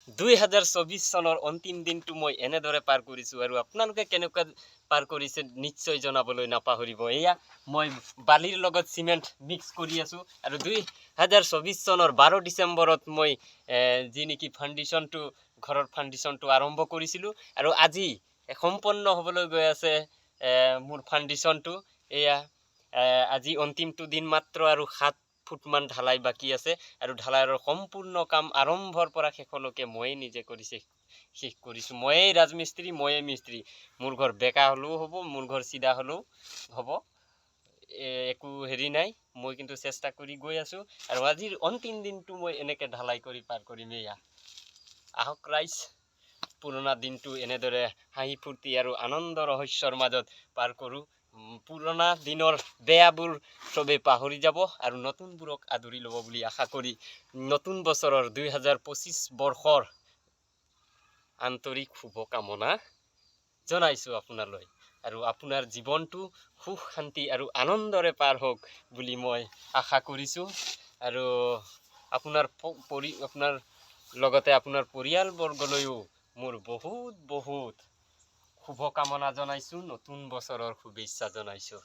2024 চনৰ অন্তিম দিনটো মই এনেদৰে পাৰ কৰিছোঁ আৰু আপোনালোকে কেনেকুৱা পাৰ কৰিছে নিশ্চয় জনাবলৈ নাপাহৰিব। এয়া মই বালিৰ লগত চিমেণ্ট মিক্স কৰি আছোঁ আৰু 2024 চনৰ 12 ডিচেম্বৰত মই যি নেকি ফাউণ্ডেশ্যনটো ঘৰৰ ফাউণ্ডেশ্যনটো আৰম্ভ কৰিছিলোঁ আৰু আজি সম্পন্ন হ'বলৈ গৈ আছে মোৰ ফাউণ্ডেশ্যনটো। এয়া আজি অন্তিমটো দিন মাত্ৰ আৰু 7 ফুটমান ঢালাই বাকী আছে আৰু ঢালাইৰ সম্পূৰ্ণ কাম আৰম্ভৰ পৰা শেষলৈকে ময়ে নিজে শেষ কৰিছোঁ। ময়েই ৰাজমিস্ত্ৰী, ময়েই মিস্ত্ৰী। মোৰ ঘৰ বেকা হ'লেও হ'ব, মোৰ ঘৰ চিধা হ'লেও হ'ব, একো হেৰি নাই। মই কিন্তু চেষ্টা কৰি গৈ আছোঁ আৰু আজিৰ অন্তিম দিনটো মই এনেকৈ ঢালাই কৰি পাৰ কৰিম। এয়া আহক ৰাইজ, পুৰণা দিনটো এনেদৰে হাঁহি ফূৰ্তি আৰু আনন্দ ৰহস্যৰ মাজত পাৰ কৰোঁ। পুৰণা দিনৰ বেয়াবোৰ চবেই পাহৰি যাব আৰু নতুনবোৰক আদৰি ল'ব বুলি আশা কৰি নতুন বছৰৰ 2025 বৰ্ষৰ আন্তৰিক শুভকামনা জনাইছোঁ আপোনালৈ আৰু আপোনাৰ জীৱনটো সুখ শান্তি আৰু আনন্দৰে পাৰ হওক বুলি মই আশা কৰিছোঁ আৰু আপোনাৰ লগতে আপোনাৰ পৰিয়ালবৰ্গলৈও মোৰ বহুত শুভকামনা জনাইছোঁ, নতুন বছৰৰ শুভেচ্ছা জনাইছোঁ।